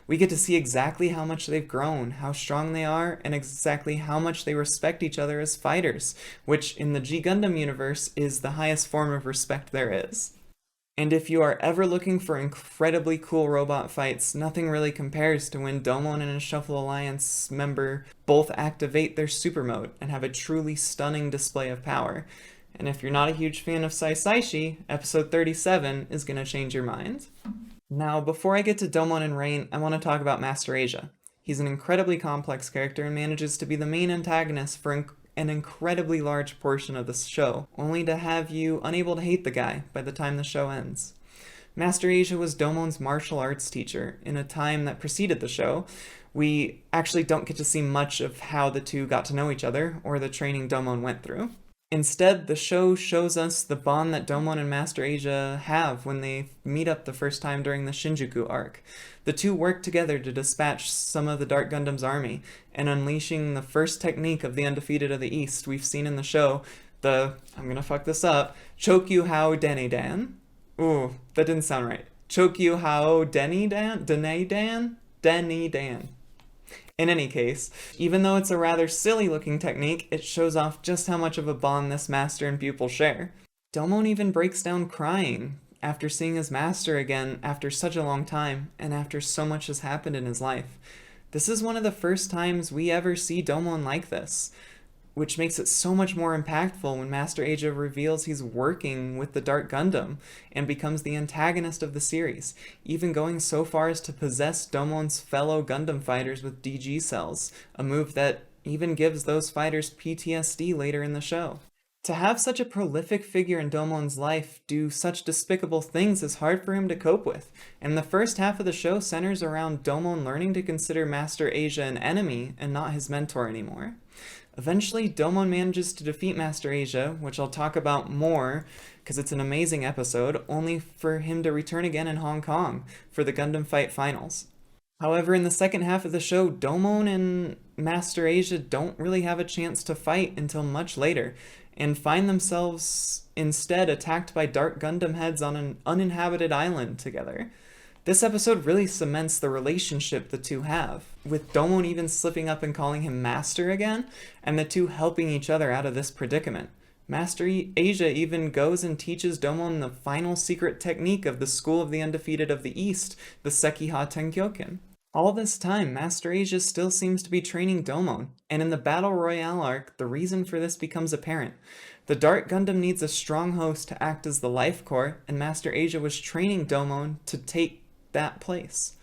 We get to see exactly how much they've grown, how strong they are, and exactly how much they respect each other as fighters, which in the G Gundam universe is the highest form of respect there is. And if you are ever looking for incredibly cool robot fights, nothing really compares to when Domon and his Shuffle Alliance member both activate their super mode and have a truly stunning display of power. And if you're not a huge fan of Saisaishi, episode 37 is going to change your mind. Now, before I get to Domon and Rain, I want to talk about Master Asia. He's an incredibly complex character and manages to be the main antagonist for an incredibly large portion of the show, only to have you unable to hate the guy by the time the show ends. Master Asia was Domon's martial arts teacher in a time that preceded the show. We actually don't get to see much of how the two got to know each other or the training Domon went through. Instead, the show shows us the bond that Domon and Master Asia have when they meet up the first time during the Shinjuku arc. The two work together to dispatch some of the Dark Gundam's army, and unleashing the first technique of the Undefeated of the East we've seen in the show, I'm gonna fuck this up, Chokyu Hao Denidan? Ooh, that didn't sound right. Chokyu Hao Denidan? In any case, even though it's a rather silly looking technique, it shows off just how much of a bond this master and pupil share. Domon even breaks down crying after seeing his master again after such a long time, and after so much has happened in his life. This is one of the first times we ever see Domon like this, which makes it so much more impactful when Master Asia reveals he's working with the Dark Gundam and becomes the antagonist of the series, even going so far as to possess Domon's fellow Gundam fighters with DG cells, a move that even gives those fighters PTSD later in the show. To have such a prolific figure in Domon's life do such despicable things is hard for him to cope with, and the first half of the show centers around Domon learning to consider Master Asia an enemy and not his mentor anymore. Eventually, Domon manages to defeat Master Asia, which I'll talk about more because it's an amazing episode, only for him to return again in Hong Kong for the Gundam Fight Finals. However, in the second half of the show, Domon and Master Asia don't really have a chance to fight until much later, and find themselves instead attacked by Dark Gundam heads on an uninhabited island together. This episode really cements the relationship the two have, with Domon even slipping up and calling him Master again, and the two helping each other out of this predicament. Master Asia even goes and teaches Domon the final secret technique of the School of the Undefeated of the East, the Sekiha Tenkyoken. All this time, Master Asia still seems to be training Domon, and in the Battle Royale arc, the reason for this becomes apparent. The Dark Gundam needs a strong host to act as the life core, and Master Asia was training Domon to take that place.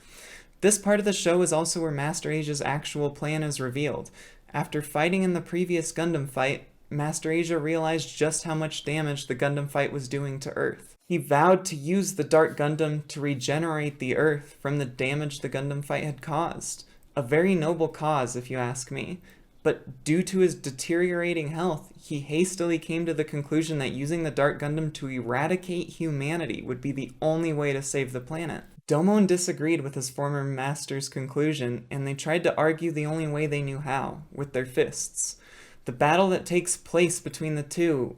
This part of the show is also where Master Asia's actual plan is revealed. After fighting in the previous Gundam fight, Master Asia realized just how much damage the Gundam fight was doing to Earth. He vowed to use the Dark Gundam to regenerate the Earth from the damage the Gundam fight had caused. A very noble cause, if you ask me. But due to his deteriorating health, he hastily came to the conclusion that using the Dark Gundam to eradicate humanity would be the only way to save the planet. Domon disagreed with his former master's conclusion, and they tried to argue the only way they knew how, with their fists. The battle that takes place between the two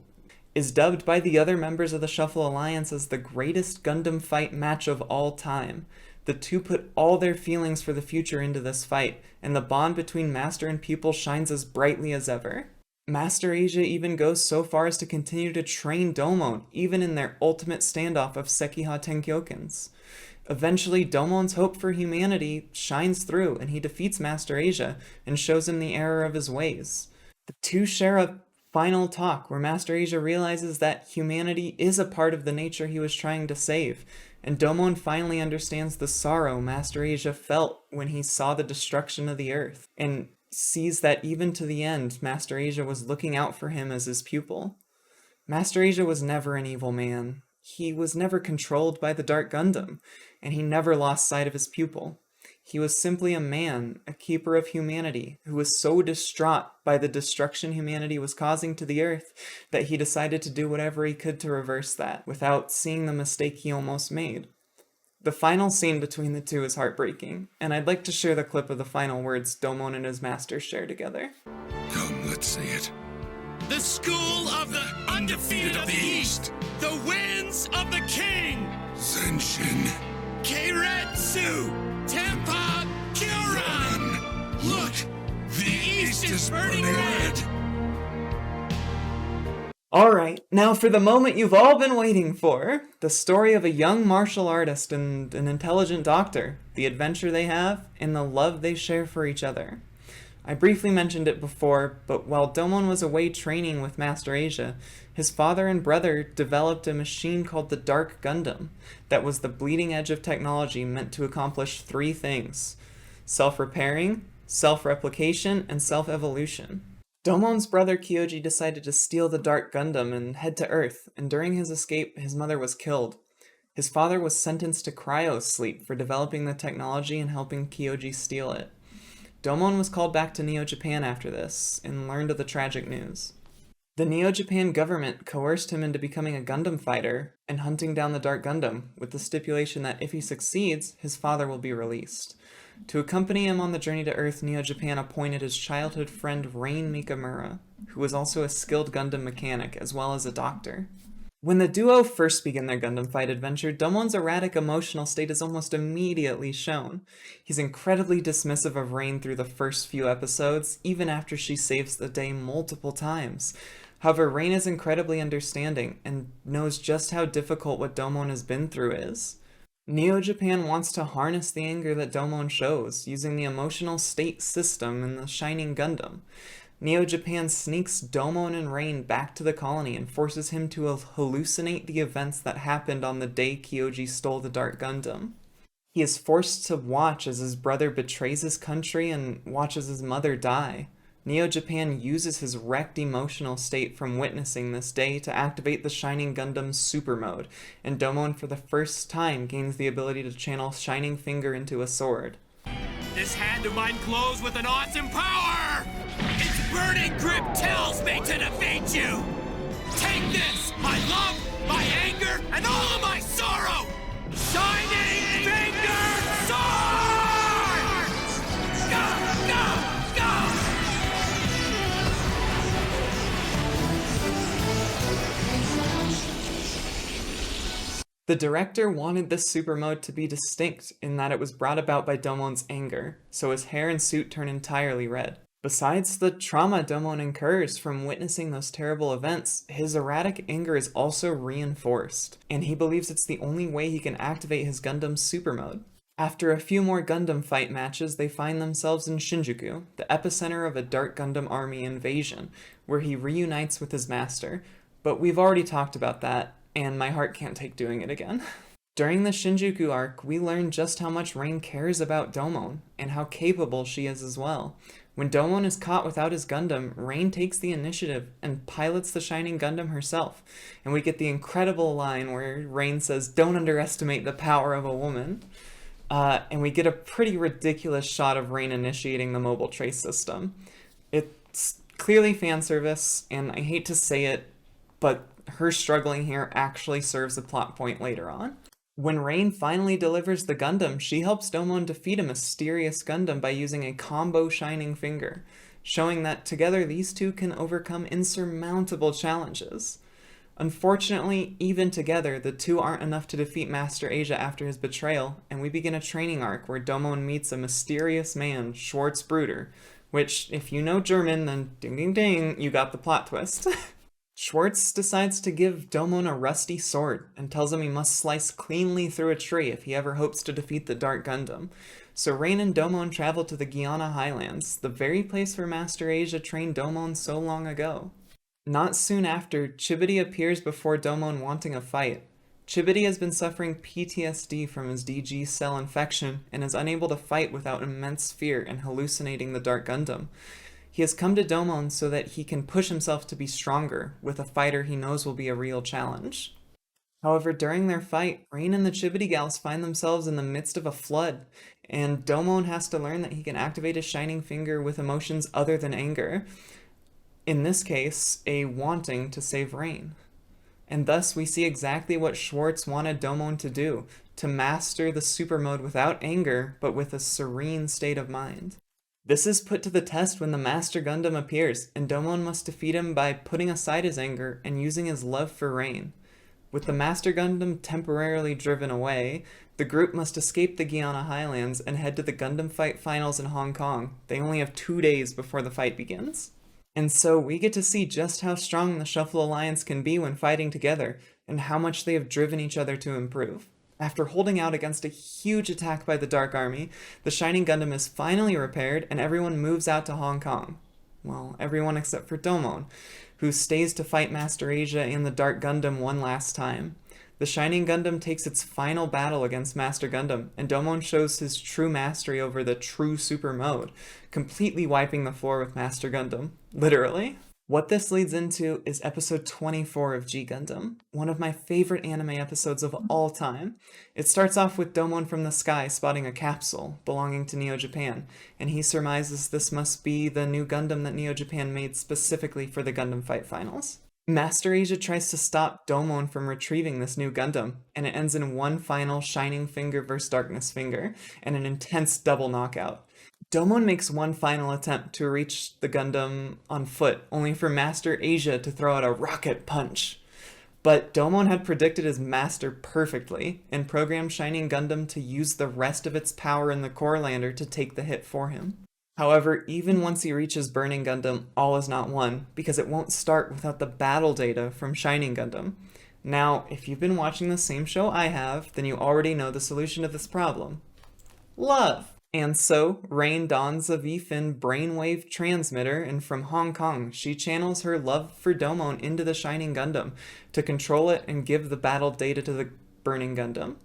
is dubbed by the other members of the Shuffle Alliance as the greatest Gundam fight match of all time. The two put all their feelings for the future into this fight, and the bond between master and pupil shines as brightly as ever. Master Asia even goes so far as to continue to train Domon, even in their ultimate standoff of Sekiha Tenkyokens. Eventually, Domon's hope for humanity shines through, and he defeats Master Asia and shows him the error of his ways. The two share a final talk where Master Asia realizes that humanity is a part of the nature he was trying to save, and Domon finally understands the sorrow Master Asia felt when he saw the destruction of the Earth, and sees that even to the end, Master Asia was looking out for him as his pupil. Master Asia was never an evil man. He was never controlled by the Dark Gundam, and he never lost sight of his pupil. He was simply a man, a keeper of humanity, who was so distraught by the destruction humanity was causing to the Earth that he decided to do whatever he could to reverse that, without seeing the mistake he almost made. The final scene between the two is heartbreaking, and I'd like to share the clip of the final words Domon and his master share together. Come, let's see it. The school of the undefeated of the East, the winds of the king, Zenshin. Keiretsu, Tempa, Kyoran. Look, the East is burning red. Alright, now for the moment you've all been waiting for, the story of a young martial artist and an intelligent doctor, the adventure they have, and the love they share for each other. I briefly mentioned it before, but while Domon was away training with Master Asia, his father and brother developed a machine called the Dark Gundam that was the bleeding edge of technology meant to accomplish three things: self-repairing, self-replication, and self-evolution. Domon's brother Kyoji decided to steal the Dark Gundam and head to Earth, and during his escape, his mother was killed. His father was sentenced to cryo-sleep for developing the technology and helping Kyoji steal it. Domon was called back to Neo-Japan after this, and learned of the tragic news. The Neo-Japan government coerced him into becoming a Gundam fighter and hunting down the Dark Gundam, with the stipulation that if he succeeds, his father will be released. To accompany him on the journey to Earth, Neo-Japan appointed his childhood friend Rain Mikamura, who was also a skilled Gundam mechanic, as well as a doctor. When the duo first begin their Gundam fight adventure, Domon's erratic emotional state is almost immediately shown. He's incredibly dismissive of Rain through the first few episodes, even after she saves the day multiple times. However, Rain is incredibly understanding, and knows just how difficult what Domon has been through is. Neo-Japan wants to harness the anger that Domon shows, using the emotional state system in the Shining Gundam. Neo-Japan sneaks Domon and Rain back to the colony and forces him to hallucinate the events that happened on the day Kyoji stole the Dark Gundam. He is forced to watch as his brother betrays his country and watches his mother die. Neo-Japan uses his wrecked emotional state from witnessing this day to activate the Shining Gundam's super mode, and Domon for the first time gains the ability to channel Shining Finger into a sword. This hand of mine glows with an awesome power! Its burning grip tells me to defeat you! Take this, my love, my anger, and all of my sorrow! Shining Finger Sword! Go, go, go! The director wanted this super mode to be distinct in that it was brought about by Domon's anger, so his hair and suit turn entirely red. Besides the trauma Domon incurs from witnessing those terrible events, his erratic anger is also reinforced, and he believes it's the only way he can activate his Gundam's super mode. After a few more Gundam fight matches, they find themselves in Shinjuku, the epicenter of a Dark Gundam army invasion, where he reunites with his master, but we've already talked about that, and my heart can't take doing it again. During the Shinjuku arc, we learn just how much Rain cares about Domon, and how capable she is as well. When Domon is caught without his Gundam, Rain takes the initiative and pilots the Shining Gundam herself, and we get the incredible line where Rain says, "Don't underestimate the power of a woman." And we get a pretty ridiculous shot of Rain initiating the mobile trace system. It's clearly fan service, and I hate to say it, but her struggling here actually serves a plot point later on. When Rain finally delivers the Gundam, she helps Domon defeat a mysterious Gundam by using a combo Shining Finger, showing that together these two can overcome insurmountable challenges. Unfortunately, even together, the two aren't enough to defeat Master Asia after his betrayal, and we begin a training arc where Domon meets a mysterious man, Schwarz Bruder, which, if you know German, then ding ding ding, you got the plot twist. Schwarz decides to give Domon a rusty sword and tells him he must slice cleanly through a tree if he ever hopes to defeat the Dark Gundam. So Rain and Domon travel to the Guiana Highlands, the very place where Master Asia trained Domon so long ago. Not soon after, Chibity appears before Domon wanting a fight. Chibity has been suffering PTSD from his DG cell infection and is unable to fight without immense fear and hallucinating the Dark Gundam. He has come to Domon so that he can push himself to be stronger, with a fighter he knows will be a real challenge. However, during their fight, Rain and the Chibity Gals find themselves in the midst of a flood, and Domon has to learn that he can activate his Shining Finger with emotions other than anger. In this case, a wanting to save Rain. And thus we see exactly what Schwarz wanted Domon to do, to master the super mode without anger, but with a serene state of mind. This is put to the test when the Master Gundam appears, and Domon must defeat him by putting aside his anger and using his love for Rain. With the Master Gundam temporarily driven away, the group must escape the Guiana Highlands and head to the Gundam Fight Finals in Hong Kong. They only have 2 days before the fight begins. And so we get to see just how strong the Shuffle Alliance can be when fighting together, and how much they have driven each other to improve. After holding out against a huge attack by the Dark Army, the Shining Gundam is finally repaired and everyone moves out to Hong Kong. Well, everyone except for Domon, who stays to fight Master Asia and the Dark Gundam one last time. The Shining Gundam takes its final battle against Master Gundam, and Domon shows his true mastery over the true super mode, completely wiping the floor with Master Gundam. Literally. What this leads into is episode 24 of G Gundam, one of my favorite anime episodes of all time. It starts off with Domon from the sky spotting a capsule belonging to Neo Japan, and he surmises this must be the new Gundam that Neo Japan made specifically for the Gundam Fight Finals. Master Asia tries to stop Domon from retrieving this new Gundam, and it ends in one final Shining Finger vs Darkness Finger, and an intense double knockout. Domon makes one final attempt to reach the Gundam on foot, only for Master Asia to throw out a rocket punch. But Domon had predicted his master perfectly, and programmed Shining Gundam to use the rest of its power in the core lander to take the hit for him. However, even once he reaches Burning Gundam, all is not won, because it won't start without the battle data from Shining Gundam. Now, if you've been watching the same show I have, then you already know the solution to this problem. Love! And so, Rain dons a V-Fin brainwave transmitter, and from Hong Kong, she channels her love for Domon into the Shining Gundam to control it and give the battle data to the Burning Gundam.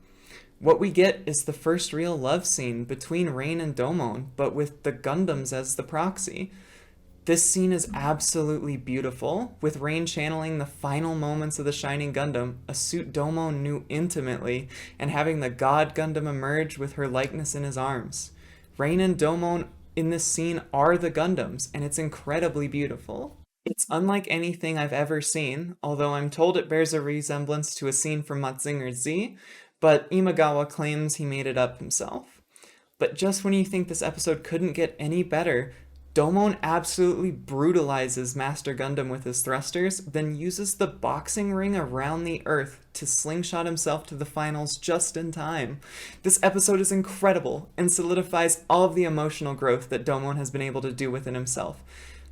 What we get is the first real love scene between Rain and Domon, but with the Gundams as the proxy. This scene is absolutely beautiful, with Rain channeling the final moments of the Shining Gundam, a suit Domon knew intimately, and having the God Gundam emerge with her likeness in his arms. Rain and Domon in this scene are the Gundams, and it's incredibly beautiful. It's unlike anything I've ever seen, although I'm told it bears a resemblance to a scene from Mazinger Z, but Imagawa claims he made it up himself. But just when you think this episode couldn't get any better, Domon absolutely brutalizes Master Gundam with his thrusters, then uses the boxing ring around the Earth to slingshot himself to the finals just in time. This episode is incredible and solidifies all of the emotional growth that Domon has been able to do within himself.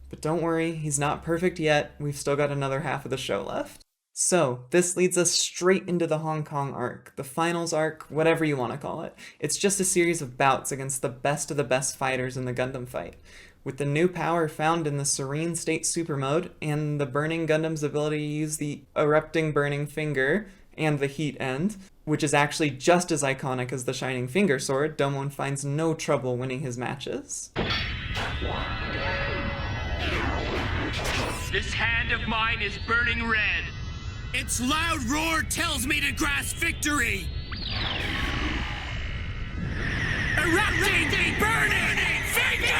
But don't worry, he's not perfect yet. We've still got another half of the show left. So, this leads us straight into the Hong Kong arc, the finals arc, whatever you want to call it. It's just a series of bouts against the best of the best fighters in the Gundam fight. With the new power found in the Serene State Super Mode, and the Burning Gundam's ability to use the Erupting Burning Finger and the Heat End, which is actually just as iconic as the Shining Finger Sword, Domon finds no trouble winning his matches. This hand of mine is burning red. Its loud roar tells me to grasp victory! Erupting burning finger!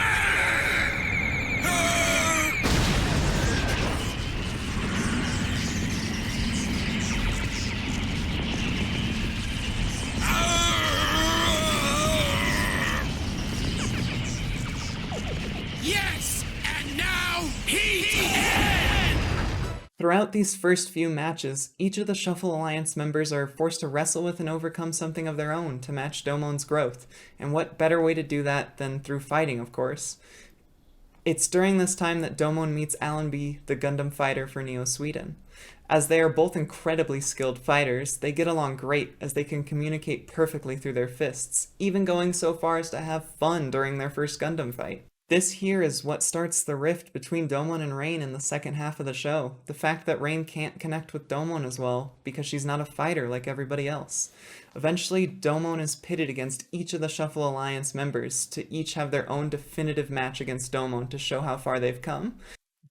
Yes! And now he's in! Throughout these first few matches, each of the Shuffle Alliance members are forced to wrestle with and overcome something of their own to match Domon's growth, and what better way to do that than through fighting, of course. It's during this time that Domon meets Allenby, the Gundam fighter for Neo Sweden. As they are both incredibly skilled fighters, they get along great as they can communicate perfectly through their fists, even going so far as to have fun during their first Gundam fight. This here is what starts the rift between Domon and Rain in the second half of the show. The fact that Rain can't connect with Domon as well because she's not a fighter like everybody else. Eventually, Domon is pitted against each of the Shuffle Alliance members to each have their own definitive match against Domon to show how far they've come.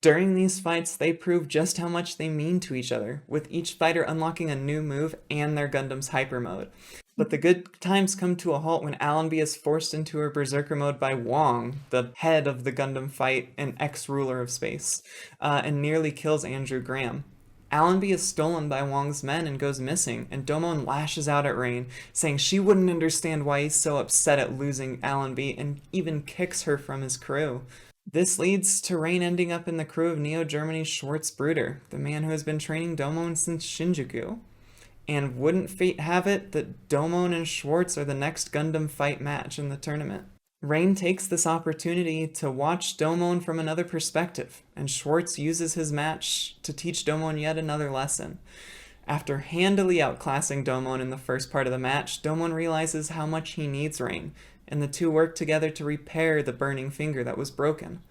During these fights, they prove just how much they mean to each other, with each fighter unlocking a new move and their Gundam's hyper mode. But the good times come to a halt when Allenby is forced into her Berserker mode by Wong, the head of the Gundam fight and ex-ruler of space, and nearly kills Andrew Graham. Allenby is stolen by Wong's men and goes missing, and Domon lashes out at Rain, saying she wouldn't understand why he's so upset at losing Allenby, and even kicks her from his crew. This leads to Rain ending up in the crew of Neo Germany's Schwartz Bruder, the man who has been training Domon since Shinjuku. And wouldn't fate have it that Domon and Schwartz are the next Gundam fight match in the tournament? Rain takes this opportunity to watch Domon from another perspective, and Schwartz uses his match to teach Domon yet another lesson. After handily outclassing Domon in the first part of the match, Domon realizes how much he needs Rain, and the two work together to repair the burning finger that was broken.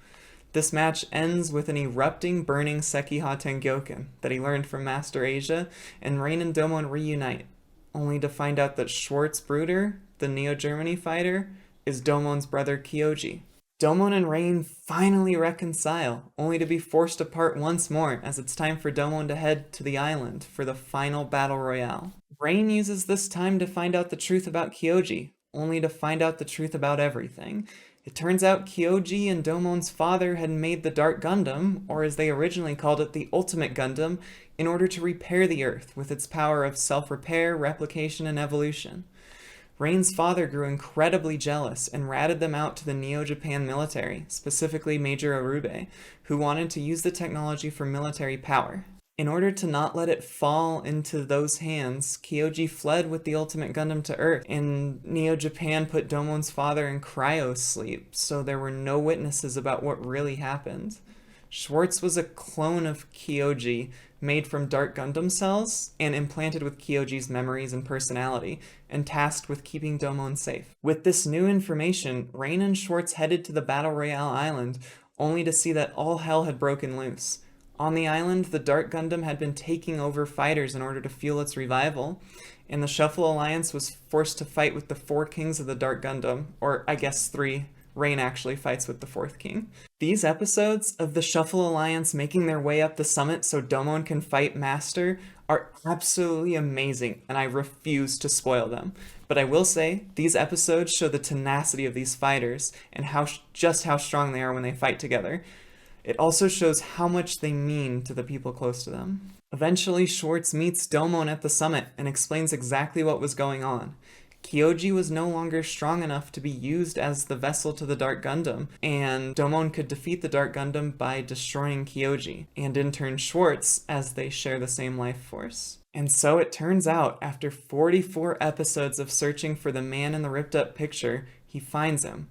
This match ends with an erupting, burning Sekiha Tengyoken that he learned from Master Asia, and Rain and Domon reunite, only to find out that Schwartz Bruder, the Neo Germany fighter, is Domon's brother Kyoji. Domon and Rain finally reconcile, only to be forced apart once more as it's time for Domon to head to the island for the final battle royale. Rain uses this time to find out the truth about Kyoji, only to find out the truth about everything. It turns out Kyoji and Domon's father had made the Dark Gundam, or as they originally called it, the Ultimate Gundam, in order to repair the Earth with its power of self-repair, replication, and evolution. Rain's father grew incredibly jealous and ratted them out to the Neo-Japan military, specifically Major Arube, who wanted to use the technology for military power. In order to not let it fall into those hands, Kyoji fled with the Ultimate Gundam to Earth, and Neo-Japan put Domon's father in cryo-sleep, so there were no witnesses about what really happened. Schwartz was a clone of Kyoji, made from Dark Gundam cells, and implanted with Kyoji's memories and personality, and tasked with keeping Domon safe. With this new information, Rain and Schwartz headed to the Battle Royale Island, only to see that all hell had broken loose. On the island, the Dark Gundam had been taking over fighters in order to fuel its revival, and the Shuffle Alliance was forced to fight with the 4 kings of the Dark Gundam, or I guess 3. Rain actually fights with the 4th king. These episodes of the Shuffle Alliance making their way up the summit so Domon can fight Master are absolutely amazing, and I refuse to spoil them. But I will say, these episodes show the tenacity of these fighters, and just how strong they are when they fight together. It also shows how much they mean to the people close to them. Eventually, Schwartz meets Domon at the summit and explains exactly what was going on. Kyoji was no longer strong enough to be used as the vessel to the Dark Gundam, and Domon could defeat the Dark Gundam by destroying Kyoji, and in turn Schwartz, as they share the same life force. And so it turns out, after 44 episodes of searching for the man in the ripped up picture, he finds him,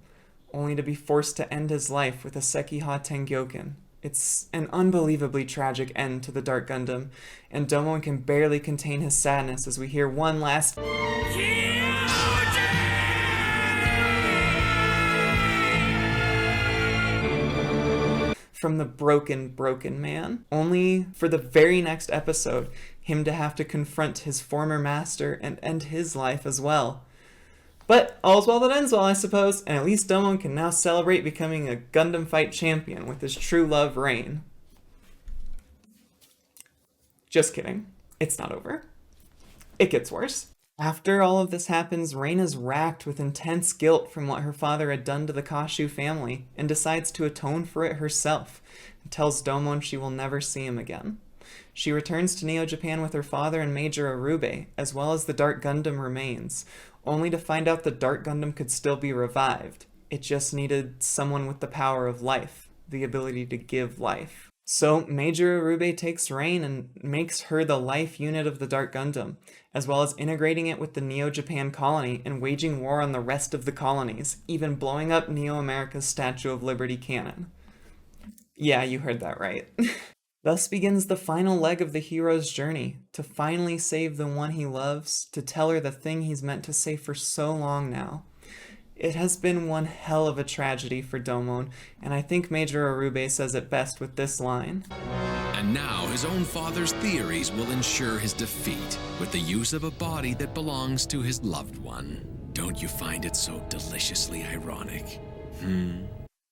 only to be forced to end his life with a Sekiha Tengyoken. It's an unbelievably tragic end to the Dark Gundam, and Domon can barely contain his sadness as we hear one last from the broken man. Only for the very next episode, him to have to confront his former master and end his life as well. But all's well that ends well, I suppose, and at least Domon can now celebrate becoming a Gundam Fight champion with his true love, Rain. Just kidding. It's not over. It gets worse. After all of this happens, Rain is racked with intense guilt from what her father had done to the Kashu family and decides to atone for it herself and tells Domon she will never see him again. She returns to Neo Japan with her father and Major Arube, as well as the Dark Gundam remains, only to find out the Dark Gundam could still be revived. It just needed someone with the power of life, the ability to give life. So Major Arube takes Rain and makes her the life unit of the Dark Gundam, as well as integrating it with the Neo Japan colony and waging war on the rest of the colonies, even blowing up Neo America's Statue of Liberty cannon. Yeah, you heard that right. Thus begins the final leg of the hero's journey, to finally save the one he loves, to tell her the thing he's meant to say for so long now. It has been one hell of a tragedy for Domon, and I think Major Arube says it best with this line. And now his own father's theories will ensure his defeat with the use of a body that belongs to his loved one. Don't you find it so deliciously ironic?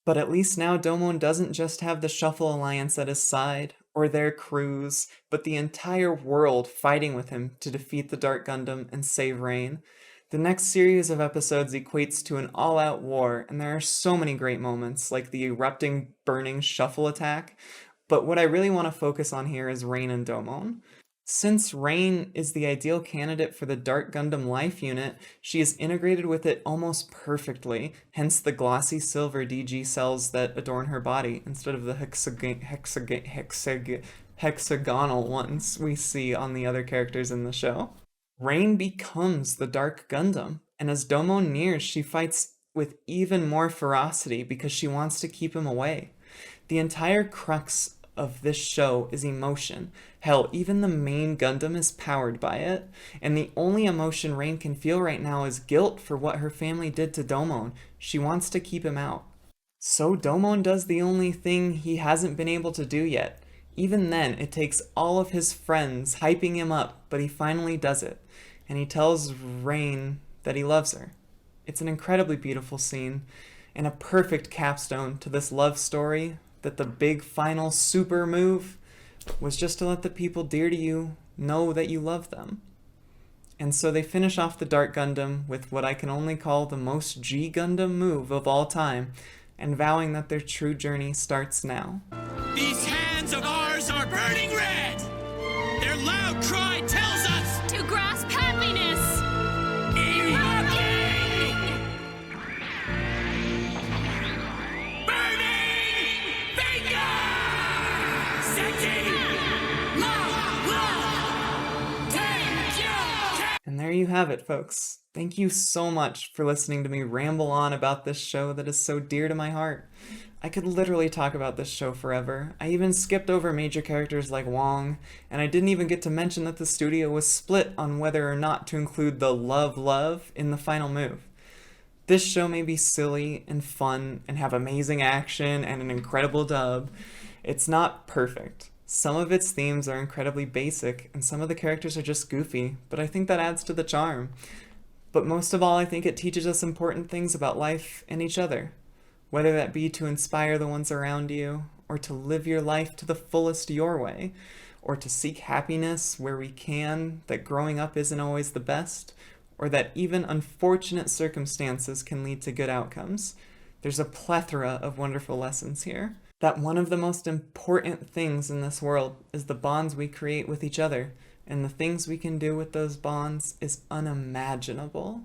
But at least now Domon doesn't just have the Shuffle Alliance at his side, or their crews, but the entire world fighting with him to defeat the Dark Gundam and save Rain. The next series of episodes equates to an all-out war, and there are so many great moments, like the erupting, burning Shuffle attack, but what I really want to focus on here is Rain and Domon. Since Rain is the ideal candidate for the Dark Gundam Life unit, she is integrated with it almost perfectly, hence the glossy silver DG cells that adorn her body, instead of the hexagonal ones we see on the other characters in the show. Rain becomes the Dark Gundam, and as Domon nears, she fights with even more ferocity because she wants to keep him away. The entire crux of this show is emotion. Hell, even the main Gundam is powered by it, and the only emotion Rain can feel right now is guilt for what her family did to Domon. She wants to keep him out. So Domon does the only thing he hasn't been able to do yet. Even then, it takes all of his friends hyping him up, but he finally does it, and he tells Rain that he loves her. It's an incredibly beautiful scene, and a perfect capstone to this love story that the big final super move was just to let the people dear to you know that you love them. And so they finish off the Dark Gundam with what I can only call the most G Gundam move of all time, and vowing that their true journey starts now. These hands of ours are burning red! Their loud cry tells us To grasp happiness! erupting! Burning finger! Setting! Love! Danger! And there you have it, folks. Thank you so much for listening to me ramble on about this show that is so dear to my heart. I could literally talk about this show forever. I even skipped over major characters like Wong, and I didn't even get to mention that the studio was split on whether or not to include the love in the final move. This show may be silly and fun and have amazing action and an incredible dub. It's not perfect. Some of its themes are incredibly basic, and some of the characters are just goofy, but I think that adds to the charm. But most of all, I think it teaches us important things about life and each other, whether that be to inspire the ones around you, or to live your life to the fullest your way, or to seek happiness where we can, that growing up isn't always the best, or that even unfortunate circumstances can lead to good outcomes. There's a plethora of wonderful lessons here. That one of the most important things in this world is the bonds we create with each other, and the things we can do with those bonds is unimaginable.